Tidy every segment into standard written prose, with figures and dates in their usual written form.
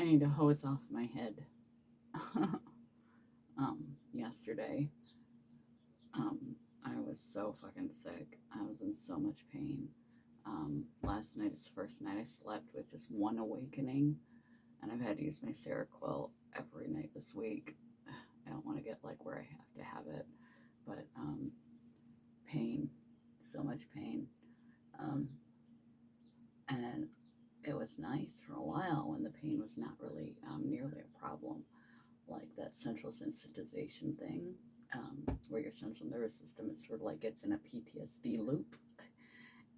I need to hose off my head. Yesterday, I was so fucking sick. I was in so much pain. Last night is the first night I slept with just one awakening, and I've had to use my Seroquel every night this week. I don't want to get like where I have to have it, but pain, so much pain. Um, and it was nice for a while when the pain was not really nearly a problem, like that central sensitization thing, where your central nervous system is sort of like gets in a PTSD loop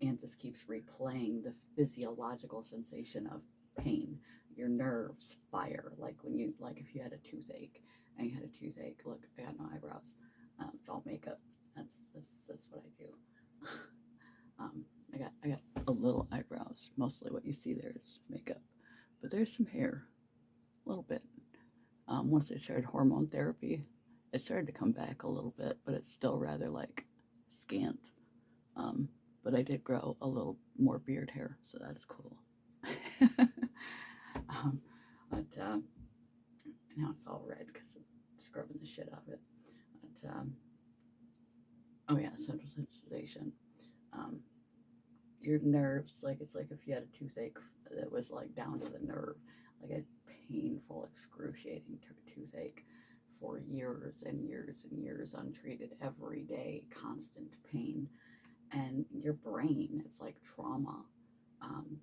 and just keeps replaying the physiological sensation of pain. Your nerves fire, like when you, like if you had a toothache and you had a toothache. Look, I got no eyebrows. It's all makeup. That's what I do. um, I got a little eyebrows. Mostly what you see there is makeup, but there's some hair, a little bit. Once I started hormone therapy, it started to come back a little bit, but it's still rather like scant. Um, but I did grow a little more beard hair, so that's cool. um, but now it's all red because I'm scrubbing the shit out of it. But oh yeah, central sensitization. Um, your nerves, like it's like if you had a toothache that was like down to the nerve, like a painful, excruciating toothache for years and years and years untreated, every day, constant pain. And your brain, it's like trauma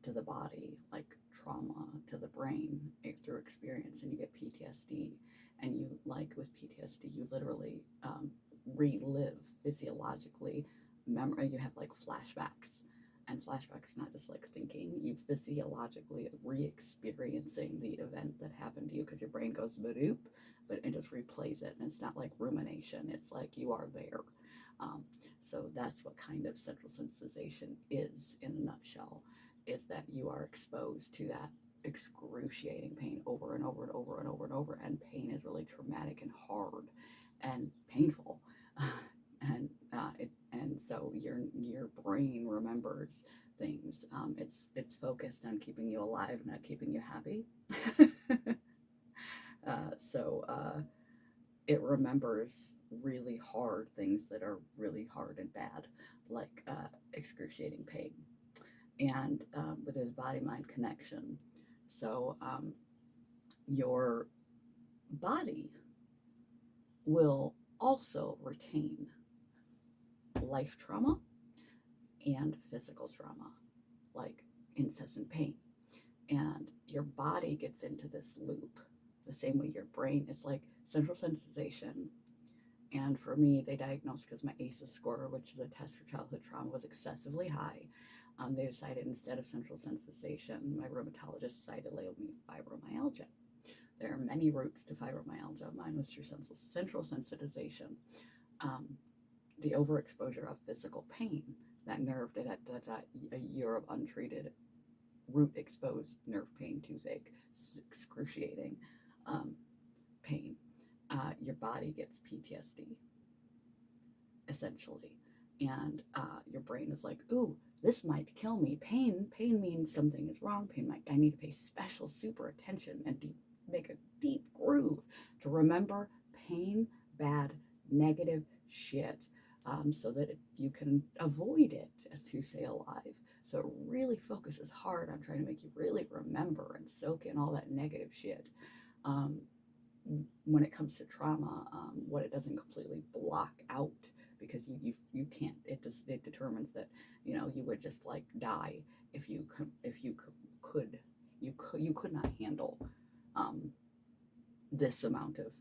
to the body, like trauma to the brain through experience, and you get PTSD. And you, like with PTSD, you literally relive physiologically memory. You have like flashbacks, and flashbacks not just like thinking, you physiologically re-experiencing the event that happened to you because your brain goes badoop, but it just replays it, and it's not like rumination, it's like you are there. um, so that's what kind of central sensitization is in a nutshell, is that you are exposed to that excruciating pain over and over and over and over and over, and pain is really traumatic and hard and painful. And so your brain remembers things. It's focused on keeping you alive, not keeping you happy. So it remembers really hard things that are really hard and bad, like excruciating pain, and with his body mind connection. So your body will also retain life trauma and physical trauma, like incessant pain. And your body gets into this loop the same way your brain is, like central sensitization. And for me, they diagnosed because my ACEs score, which is a test for childhood trauma, was excessively high. They decided instead of central sensitization, my rheumatologist decided to label me fibromyalgia. There are many roots to fibromyalgia. Mine was through central sensitization. Um, the overexposure of physical pain, that nerve, that a year of untreated root exposed nerve pain, toothache, excruciating pain. Your body gets PTSD, essentially. And your brain is like, ooh, this might kill me. Pain means something is wrong. I need to pay special super attention and make a deep groove to remember pain, bad, negative shit, so that you can avoid it, as to say, alive. So it really focuses hard on trying to make you really remember and soak in all that negative shit. Um, when it comes to trauma, what it doesn't completely block out, because you can't, it determines that you would just like die if you could not handle um, this amount of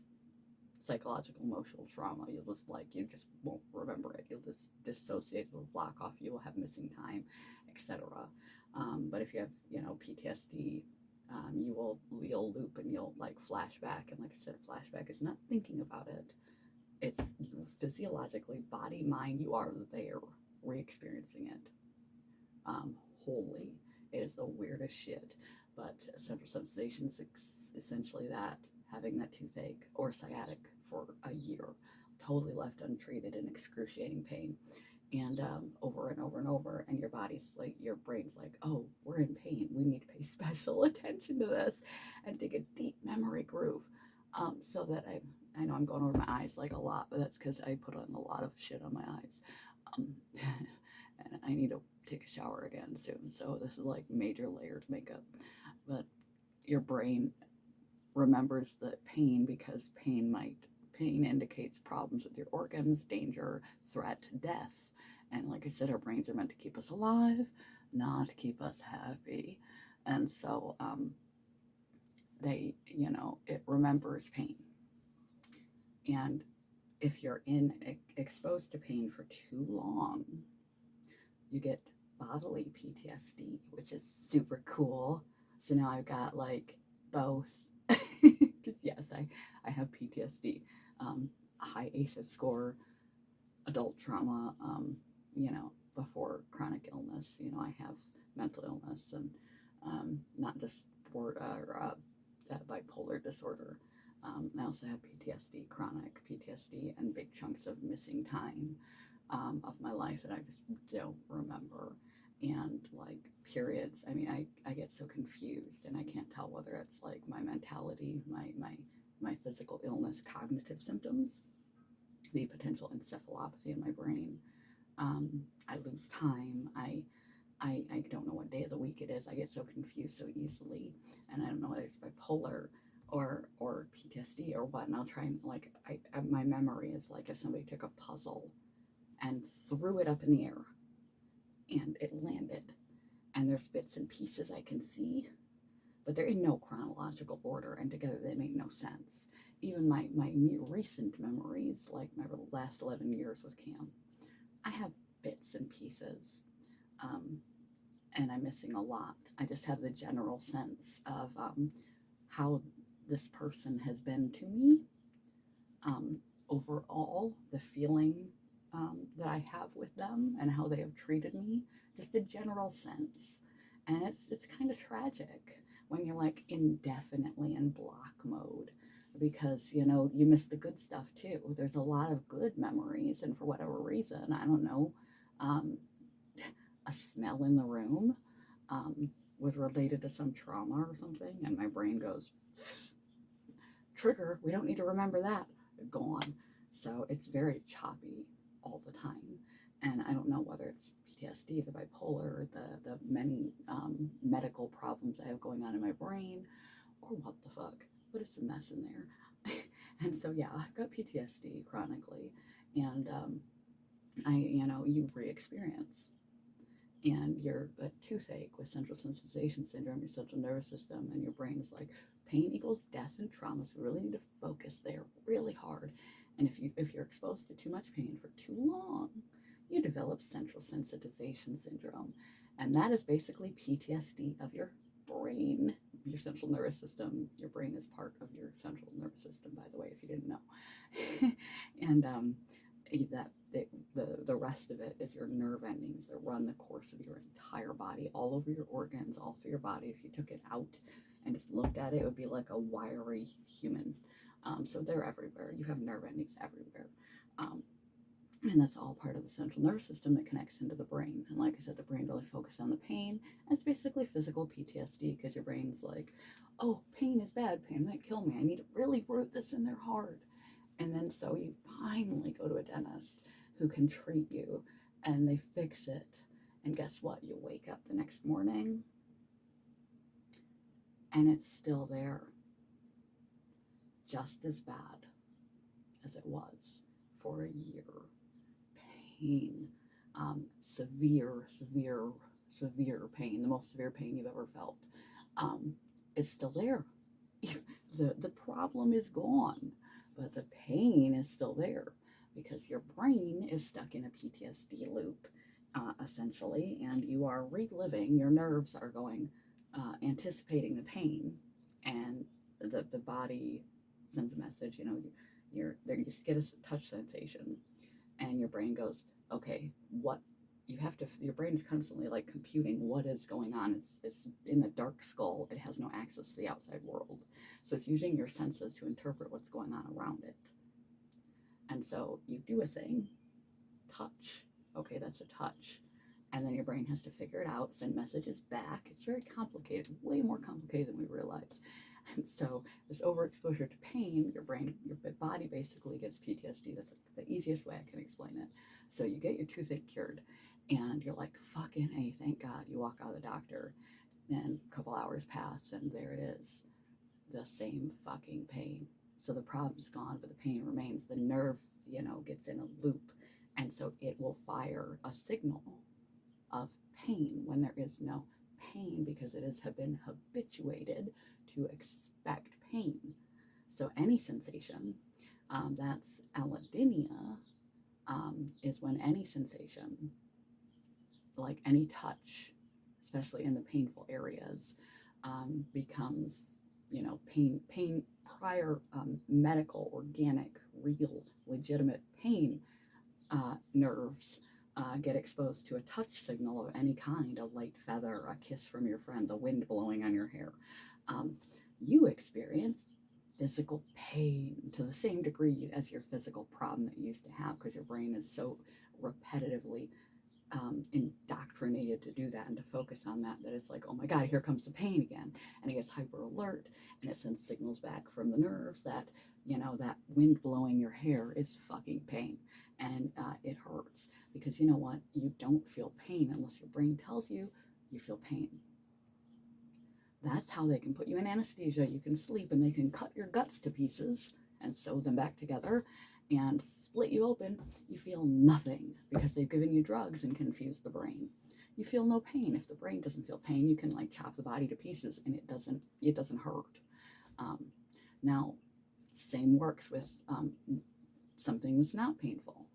psychological emotional trauma. You just won't remember it. You'll just dissociate, it'll block off, you will have missing time, etc. But if you have PTSD, you'll loop and you'll like flashback. And like I said, flashback is not thinking about it, it's physiologically, body, mind, you are there re-experiencing it wholly. It is the weirdest shit. But central sensation is essentially that, having that toothache or sciatic for a year, totally left untreated in excruciating pain, and over and over and over. And your body's like, your brain's like, oh, we're in pain, we need to pay special attention to this and dig a deep memory groove, so that I know I'm going over my eyes like a lot, but that's because I put on a lot of shit on my eyes. And I need to take a shower again soon, so this is like major layered makeup. But your brain remembers the pain because pain indicates problems with your organs, danger, threat, death. And like I said, our brains are meant to keep us alive, not to keep us happy. And so it remembers pain. And if you're exposed to pain for too long, you get bodily PTSD, which is super cool. So now I've got like both. Because yes, I have PTSD, a high ACEs score, adult trauma, before chronic illness. I have mental illness and not just bipolar disorder. I also have PTSD, chronic PTSD, and big chunks of missing time of my life that I just don't remember. And like periods, I get so confused, and I can't tell whether it's like my mentality, my physical illness, cognitive symptoms, the potential encephalopathy in my brain. I lose time. I don't know what day of the week it is. I get so confused so easily, and I don't know whether it's bipolar or PTSD or what. And I'll try and my memory is like if somebody took a puzzle and threw it up in the air and it landed, and there's bits and pieces I can see, but they're in no chronological order, and together they make no sense. Even my recent memories, like my last 11 years with Cam, I have bits and pieces, and I'm missing a lot. I just have the general sense of how this person has been to me, overall, the feeling that I have with them and how they have treated me, just a general sense. And it's kind of tragic when you're like indefinitely in block mode, because you miss the good stuff too. There's a lot of good memories, and for whatever reason, I don't know, a smell in the room was related to some trauma or something, and my brain goes, trigger, we don't need to remember that, gone. So it's very choppy all the time, and I don't know whether it's PTSD, the bipolar, the many medical problems I have going on in my brain, or what the fuck, but it's a mess in there. And so yeah, I've got PTSD chronically, and you re-experience, and you're a toothache with central sensitization syndrome, your central nervous system, and your brain is like, pain equals death and trauma, so we really need to focus there really hard. And if you're exposed to too much pain for too long, you develop central sensitization syndrome. And that is basically PTSD of your brain, your central nervous system. Your brain is part of your central nervous system, by the way, if you didn't know. And the rest of it is your nerve endings that run the course of your entire body, all over your organs, all through your body. If you took it out and just looked at it, it would be like a wiry human. So they're everywhere. You have nerve endings everywhere. And that's all part of the central nervous system that connects into the brain. And like I said, the brain really focuses on the pain. And it's basically physical PTSD, because your brain's like, oh, pain is bad. Pain might kill me. I need to really root this in there hard. And then so you finally go to a dentist who can treat you, and they fix it. And guess what? You wake up the next morning and it's still there, just as bad as it was for a year. Pain, severe pain, the most severe pain you've ever felt, is still there. The problem is gone, but the pain is still there, because your brain is stuck in a PTSD loop, essentially, and you are reliving, your nerves are going, anticipating the pain, and the body sends a message, you just get a touch sensation, and your brain goes, okay, your brain's constantly like computing what is going on. It's in the dark skull. It has no access to the outside world. So it's using your senses to interpret what's going on around it. And so you do a thing, touch. Okay, that's a touch. and then your brain has to figure it out, send messages back. It's very complicated, way more complicated than we realize. And so this overexposure to pain, your body basically gets PTSD. That's the easiest way I can explain it. So you get your toothache cured, and you're like, fucking A, thank God. You walk out of the doctor, and a couple hours pass, and there it is, the same fucking pain. So the problem's gone, but the pain remains. The nerve, gets in a loop, and so it will fire a signal of pain when there is no pain, because it has been habituated to expect pain. So any sensation, that's allodynia, is when any sensation, like any touch, especially in the painful areas, becomes, pain prior, medical, organic, real, legitimate pain nerves get exposed to a touch signal of any kind, a light feather, a kiss from your friend, the wind blowing on your hair. You experience physical pain to the same degree as your physical problem that you used to have, because your brain is so repetitively indoctrinated to do that and to focus on that it's like, oh my God, here comes the pain again. And it gets hyper alert, and it sends signals back from the nerves that, that wind blowing your hair is fucking pain. And it hurts, because you know what? You don't feel pain unless your brain tells you you feel pain. That's how they can put you in anesthesia. You can sleep, and they can cut your guts to pieces and sew them back together and split you open. You feel nothing, because they've given you drugs and confused the brain. You feel no pain. If the brain doesn't feel pain, you can like chop the body to pieces, and it doesn't hurt. Now, same works with something that's not painful.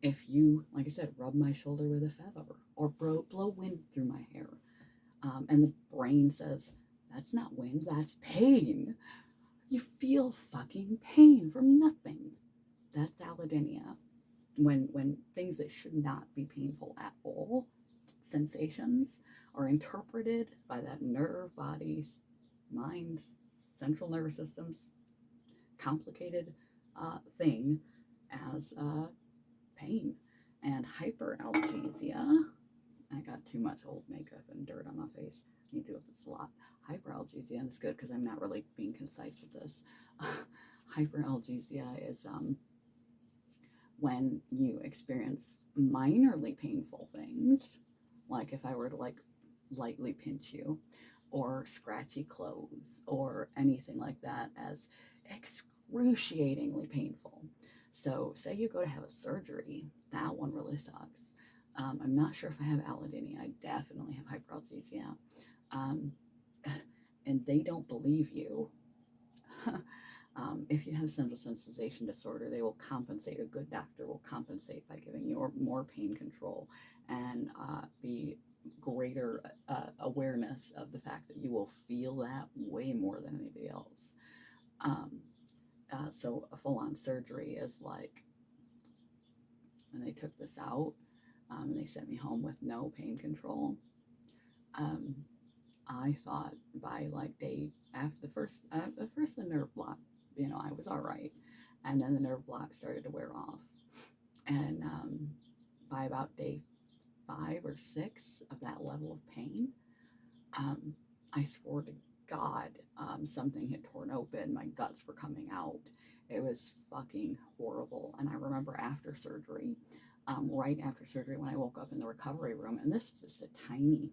If you, like I said, rub my shoulder with a feather, or blow wind through my hair, and the brain says, that's not wind, that's pain. You feel fucking pain from nothing. That's allodynia. When things that should not be painful at all, sensations, are interpreted by that nerve, body, mind, central nervous system's complicated thing as pain. And hyperalgesia, I got too much old makeup and dirt on my face. I need to do this a lot. Hyperalgesia, and it's good because I'm not really being concise with this. Hyperalgesia is when you experience minorly painful things, like if I were to like lightly pinch you, or scratchy clothes, or anything like that, as excruciatingly painful. So say you go to have a surgery, that one really sucks. I'm not sure if I have allodynia. I definitely have hyperalgesia. And they don't believe you. If you have central sensitization disorder, they will compensate. A good doctor will compensate by giving you more pain control, and be greater awareness of the fact that you will feel that way more than anybody else. So a full-on surgery is like, when they took this out, they sent me home with no pain control. I thought by like day after the nerve block, I was all right, and then the nerve block started to wear off, and by about day 5 or 6 of that level of pain, I swore to God, something had torn open. My guts were coming out. It was fucking horrible. And I remember after surgery, right after surgery, when I woke up in the recovery room, and this is just a tiny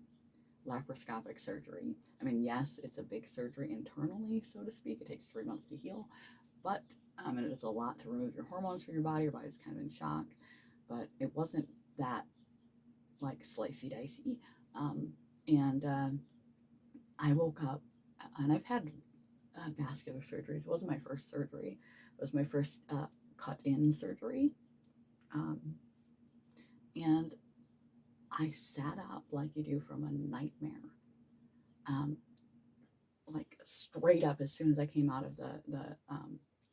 laparoscopic surgery. I mean, yes, it's a big surgery internally, so to speak. It takes 3 months to heal, but and it is a lot to remove your hormones from your body. Your body's kind of in shock, but it wasn't that like slicey dicey. And I woke up, and I've had vascular surgeries. It wasn't my first surgery. It was my first cut-in surgery. And I sat up like you do from a nightmare, like straight up as soon as I came out of the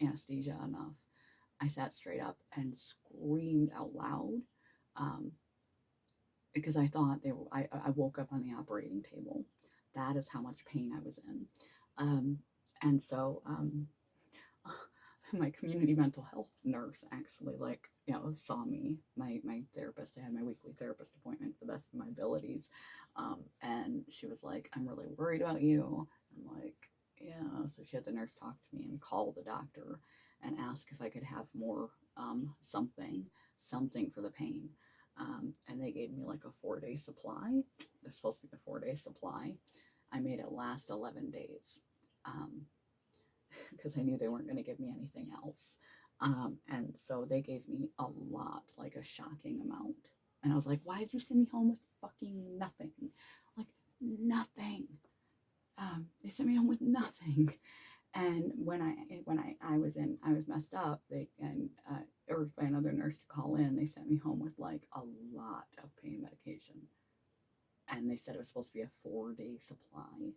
anesthesia enough. I sat straight up and screamed out loud, because I thought I woke up on the operating table. That is how much pain I was in. And so my community mental health nurse actually, like, saw me, my therapist. I had my weekly therapist appointment to the best of my abilities. And she was like, I'm really worried about you. I'm like, yeah. So she had the nurse talk to me and call the doctor and ask if I could have more something for the pain. And they gave me like a 4-day supply. There's supposed to be a 4-day supply. I made it last 11 days. Because I knew they weren't going to give me anything else. And so they gave me a lot, like a shocking amount. And I was like, why did you send me home with fucking nothing? Like, nothing. They sent me home with nothing. And when I was messed up, they urged by another nurse to call in. They sent me home with like a lot of pain medication. And they said it was supposed to be a 4-day supply.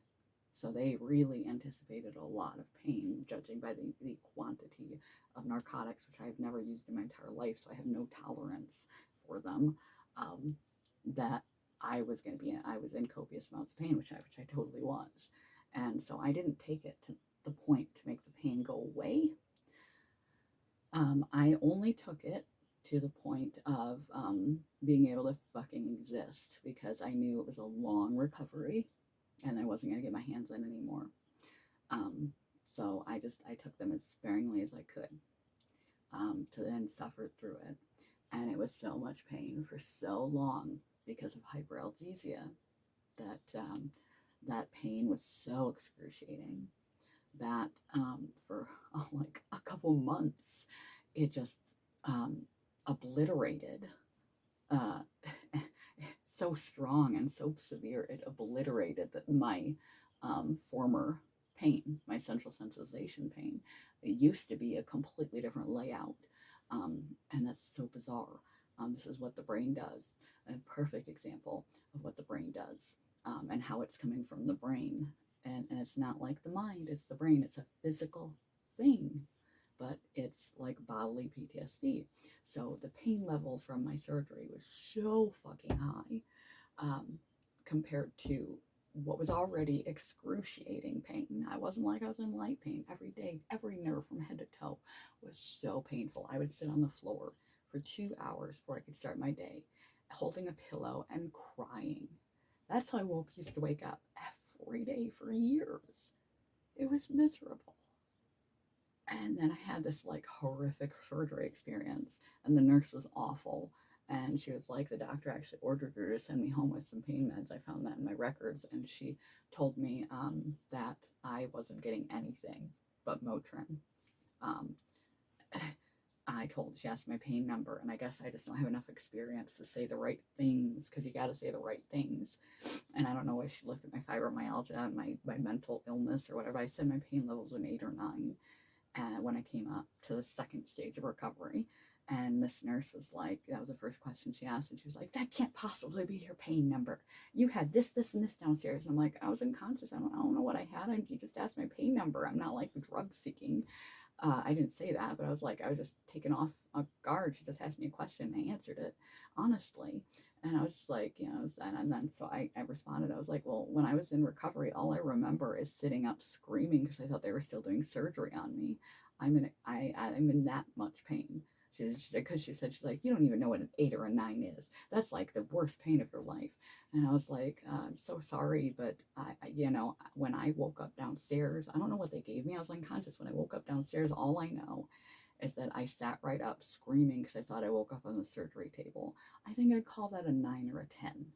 So they really anticipated a lot of pain, judging by the quantity of narcotics, which I've never used in my entire life, so I have no tolerance for them, that I was in copious amounts of pain, which I totally was. And so I didn't take it to the point to make the pain go away. I only took it to the point of being able to fucking exist, because I knew it was a long recovery and I wasn't going to get my hands on anymore. So I took them as sparingly as I could, to then suffer through it. And it was so much pain for so long because of hyperalgesia that pain was so excruciating that for like a couple months, it just obliterated. So strong and so severe, it obliterated my former pain, my central sensitization pain. It used to be a completely different layout, and that's so bizarre. This is what the brain does. A perfect example of what the brain does, and how it's coming from the brain. And it's not like the mind, it's the brain. It's a physical thing, but it's like bodily PTSD. So the pain level from my surgery was so fucking high, compared to what was already excruciating pain. I wasn't like I was in light pain every day. Every nerve from head to toe was so painful. I would sit on the floor for 2 hours before I could start my day, holding a pillow and crying. That's how I used to wake up every day for years. It was miserable. And then I had this like horrific surgery experience, and the nurse was awful. And she was like, the doctor actually ordered her to send me home with some pain meds. I found that in my records. And she told me that I wasn't getting anything but Motrin. She asked my pain number, and I guess I just don't have enough experience to say the right things, because you got to say the right things. And I don't know why she looked at my fibromyalgia, my mental illness or whatever. I said my pain level was an 8 or 9. And when I came up to the second stage of recovery, and this nurse was like, that was the first question she asked, and she was like, that can't possibly be your pain number. You had this, this, and this downstairs. And I'm like, I was unconscious. I don't know what I had. You just asked my pain number. I'm not like drug seeking. I didn't say that, but I was just taken off guard. She just asked me a question, and I answered it honestly. And I was just like, and then so I responded. I was like, well, when I was in recovery, all I remember is sitting up screaming because I thought they were still doing surgery on me. I'm in that much pain. Because she said, she's like, you don't even know what an 8 or a 9 is. That's like the worst pain of your life. And I was like, I'm so sorry, but when I woke up downstairs, I don't know what they gave me. I was unconscious. When I woke up downstairs, all I know is that I sat right up screaming because I thought I woke up on the surgery table. I think I'd call that a 9 or a 10.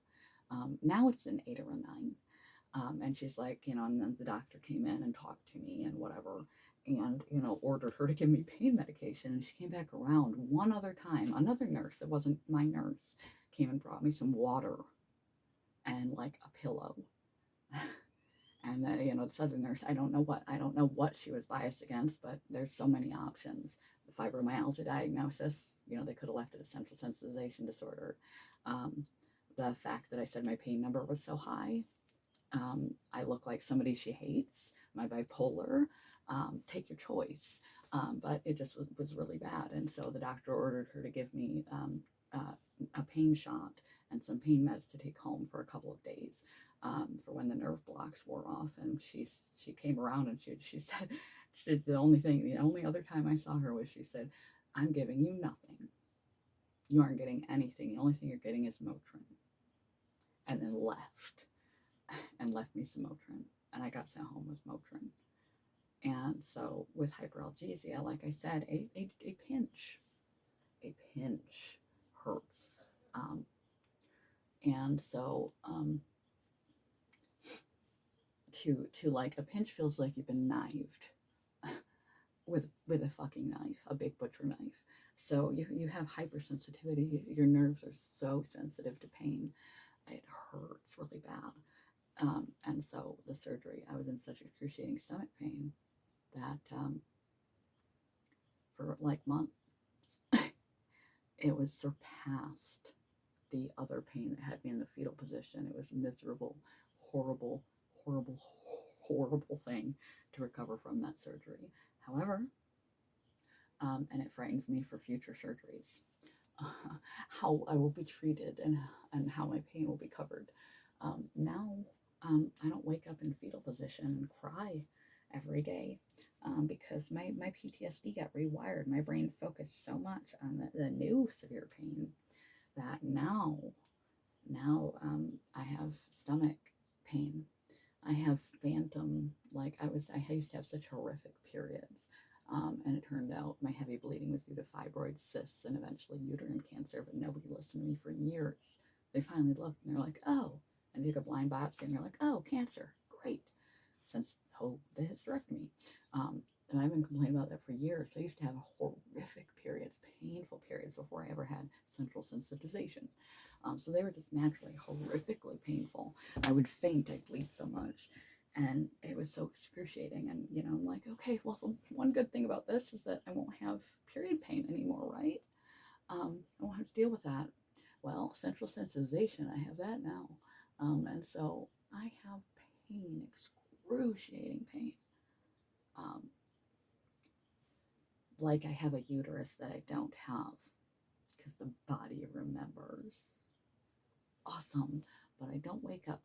Now it's an 8 or a 9. And she's like, and then the doctor came in and talked to me and whatever, and, ordered her to give me pain medication. And she came back around one other time. Another nurse that wasn't my nurse came and brought me some water and like a pillow. And the southern nurse, I don't know what she was biased against, but there's so many options. The fibromyalgia diagnosis, they could have left it as central sensitization disorder. The fact that I said my pain number was so high. I look like somebody she hates. My bipolar. Take your choice. But it just was really bad. And so the doctor ordered her to give me a pain shot and some pain meds to take home for a couple of days. for when the nerve blocks wore off. And she came around and she said, the only other time I saw her was she said, "I'm giving you nothing. You aren't getting anything. The only thing you're getting is Motrin." And then left me some Motrin. And I got sent home with Motrin. And so with hyperalgesia, like I said, a pinch hurts. And so to like, a pinch feels like you've been knifed with a fucking knife, a big butcher knife. So you have hypersensitivity. Your nerves are so sensitive to pain. It hurts really bad. And so the surgery, I was in such excruciating stomach pain that for like months, it was surpassed the other pain that had me in the fetal position. It was miserable, horrible, horrible, horrible thing to recover from that surgery. However, and it frightens me for future surgeries, how I will be treated and how my pain will be covered. Now, I don't wake up in fetal position and cry every day because my PTSD got rewired. My brain focused so much on the new severe pain that now I have stomach pain. I have phantom, like I used to have such horrific periods. And it turned out my heavy bleeding was due to fibroid cysts and eventually uterine cancer, but nobody listened to me for years. They finally looked and they're like, "Oh," and took a blind biopsy and they're like, "Oh, cancer, great." Since the hysterectomy. And I've been complaining about that for years. I used to have horrific periods, painful periods before I ever had central sensitization. So they were just naturally horrifically painful. I would faint, I'd bleed so much. And it was so excruciating. And, I'm like, okay, well, the one good thing about this is that I won't have period pain anymore, right? I won't have to deal with that. Well, central sensitization, I have that now. And so I have pain, excruciating pain. Like I have a uterus that I don't have because the body remembers. Awesome. But I don't wake up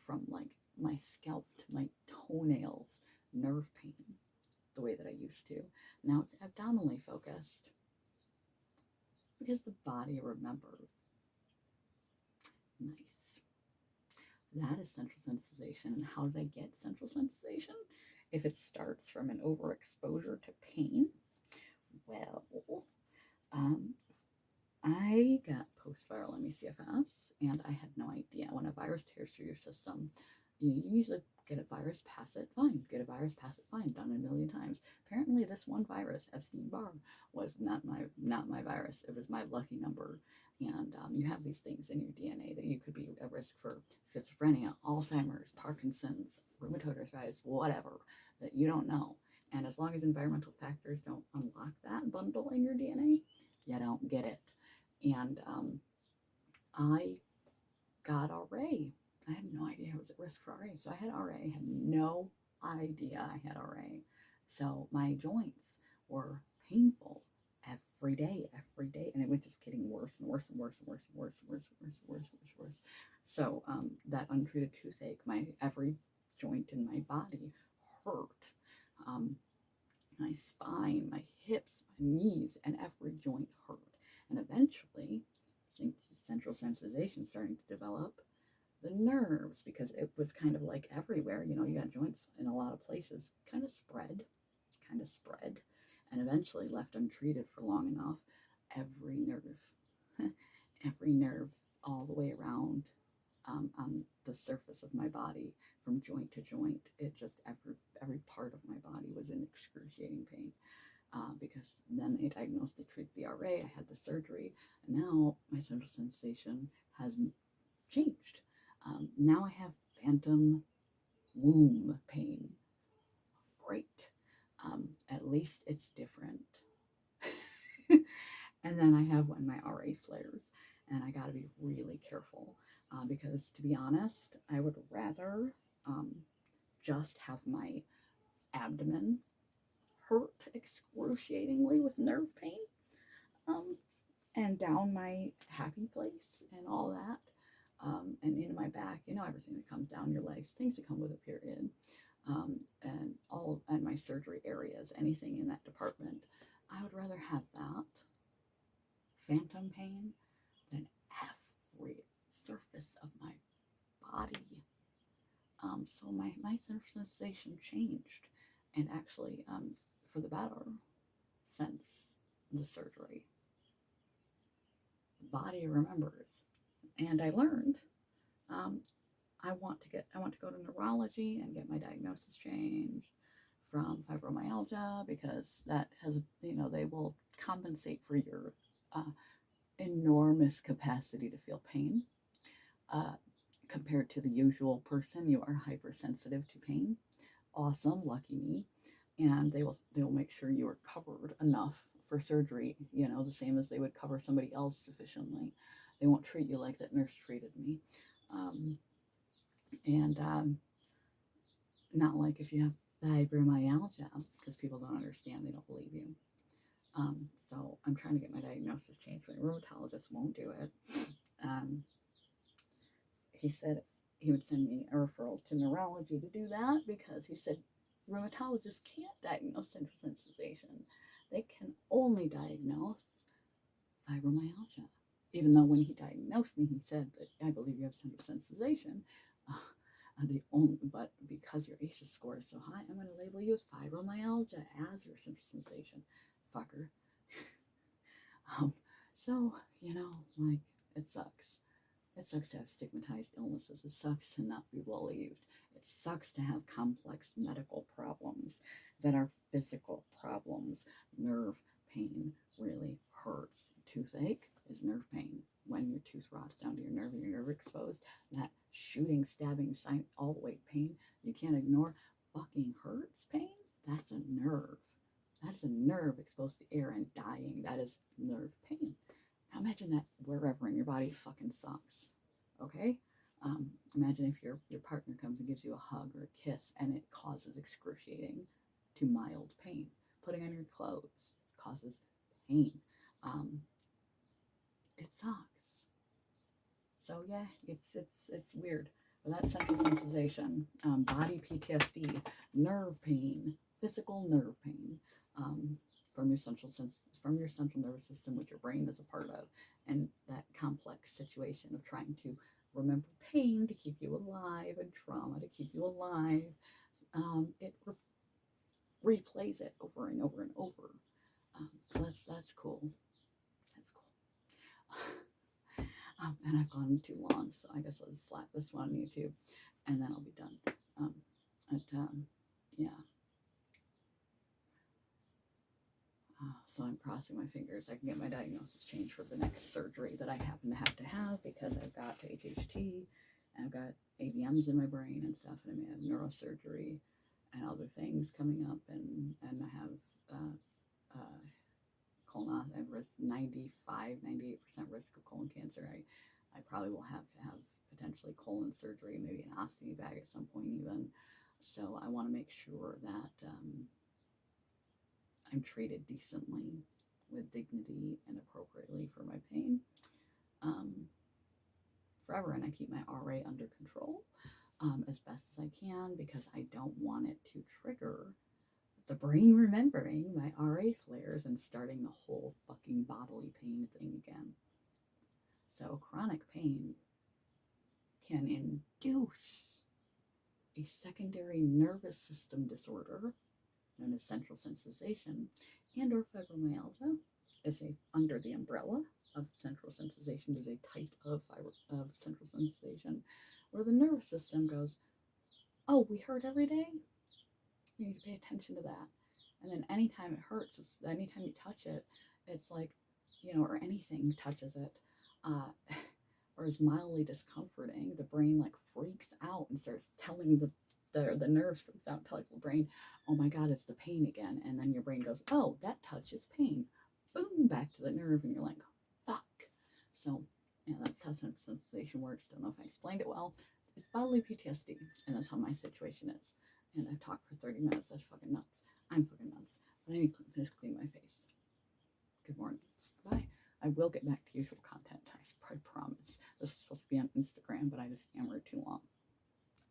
from like my scalp to my toenails nerve pain the way that I used to. Now it's abdominally focused because the body remembers. Nice. That is central sensitization. And how did I get central sensitization? If it starts from an overexposure to pain, well, I got post-viral ME/CFS, and I had no idea. When a virus tears through your system, you usually get a virus, pass it, fine. Get a virus, pass it, fine. Done a million times. Apparently, this one virus, Epstein-Barr, was not my virus. It was my lucky number. And you have these things in your DNA that you could be at risk for schizophrenia, Alzheimer's, Parkinson's, rheumatoid arthritis, whatever, that you don't know. And as long as environmental factors don't unlock that bundle in your DNA, you don't get it. And I got RA. I had no idea I was at risk for RA. So I had RA, had no idea I had RA. So my joints were painful every day. And it was just getting worse and worse and worse and worse and worse and worse and worse and worse. So that untreated toothache, every joint in my body hurt. My spine, my hips, my knees, and every joint hurt. And eventually, central sensitization starting to develop, the nerves, because it was kind of like everywhere, you got joints in a lot of places, kind of spread, and eventually left untreated for long enough, every nerve all the way around on the surface of my body, from joint to joint, it just, every part of my body was in excruciating pain. Because then they diagnosed, they treated the RA, I had the surgery, and now my central sensation has changed. Now I have phantom womb pain. Great. At least it's different. And then I have when my RA flares, and I got to be really careful because, to be honest, I would rather just have my abdomen hurt excruciatingly with nerve pain and down my happy place and all that, and into my back, everything that comes down your legs, things that come with a period, and my surgery areas, anything in that department. I would rather have that phantom pain than every surface of my body. So my sensation changed, and actually for the better since the surgery. The body remembers, and I learned I want to go to neurology and get my diagnosis changed from fibromyalgia, because that has, they will compensate for your enormous capacity to feel pain. Compared to the usual person, you are hypersensitive to pain. Awesome, lucky me. And they will make sure you are covered enough for surgery, the same as they would cover somebody else sufficiently. They won't treat you like that nurse treated me. And not like if you have fibromyalgia, because people don't understand, they don't believe you. So I'm trying to get my diagnosis changed, but my rheumatologist won't do it. He said he would send me a referral to neurology to do that, because he said rheumatologists can't diagnose central sensitization. They can only diagnose fibromyalgia. Even though when he diagnosed me, he said that I believe you have central sensitization. But because your ACEs score is so high, I'm going to label you as fibromyalgia as your central sensation, fucker. So, like, it sucks. It sucks to have stigmatized illnesses. It sucks to not be believed. It sucks to have complex medical problems that are physical problems. Nerve pain really hurts. Toothache is nerve pain. When your tooth rots down to your nerve exposed, that shooting, stabbing, all the way pain you can't ignore, fucking hurts pain. That's a nerve. That's a nerve exposed to air and dying. That is nerve pain. Now imagine that wherever in your body fucking sucks. Okay? Imagine if your partner comes and gives you a hug or a kiss and it causes excruciating to mild pain. Putting on your clothes causes pain. It sucks. So yeah, it's weird. But that's central sensitization, body PTSD, nerve pain, physical nerve pain, from your central nervous system, which your brain is a part of, and that complex situation of trying to remember pain to keep you alive and trauma to keep you alive. It replays it over and over and over. So that's cool. That's cool. And I've gone too long, so I guess I'll just slap this one on YouTube, and then I'll be done. Yeah. So I'm crossing my fingers I can get my diagnosis changed for the next surgery that I happen to have, because I've got HHT, and I've got AVMs in my brain and stuff, and I may have neurosurgery and other things coming up, and I have colon, I have risk 98% risk of colon cancer. I probably will have to have potentially colon surgery, maybe an ostomy bag at some point even. So I want to make sure that I'm treated decently, with dignity and appropriately for my pain forever, and I keep my RA under control as best as I can, because I don't want it to trigger the brain remembering my RA flares and starting the whole fucking bodily pain thing again. So chronic pain can induce a secondary nervous system disorder known as central sensitization, and or fibromyalgia is under the umbrella of central sensitization, is a type of central sensitization, where the nervous system goes, oh, we hurt every day? You need to pay attention to that. And then anytime it hurts, anytime you touch it, it's like, or anything touches it, or is mildly discomforting, the brain like freaks out and starts telling the nerves freaks out, telling the brain, oh my God, it's the pain again. And then your brain goes, oh, that touch is pain. Boom, back to the nerve, and you're like, fuck. So, yeah, that's how central sensitization works. Don't know if I explained it well. It's bodily PTSD, and that's how my situation is. And I've talked for 30 minutes. That's fucking nuts.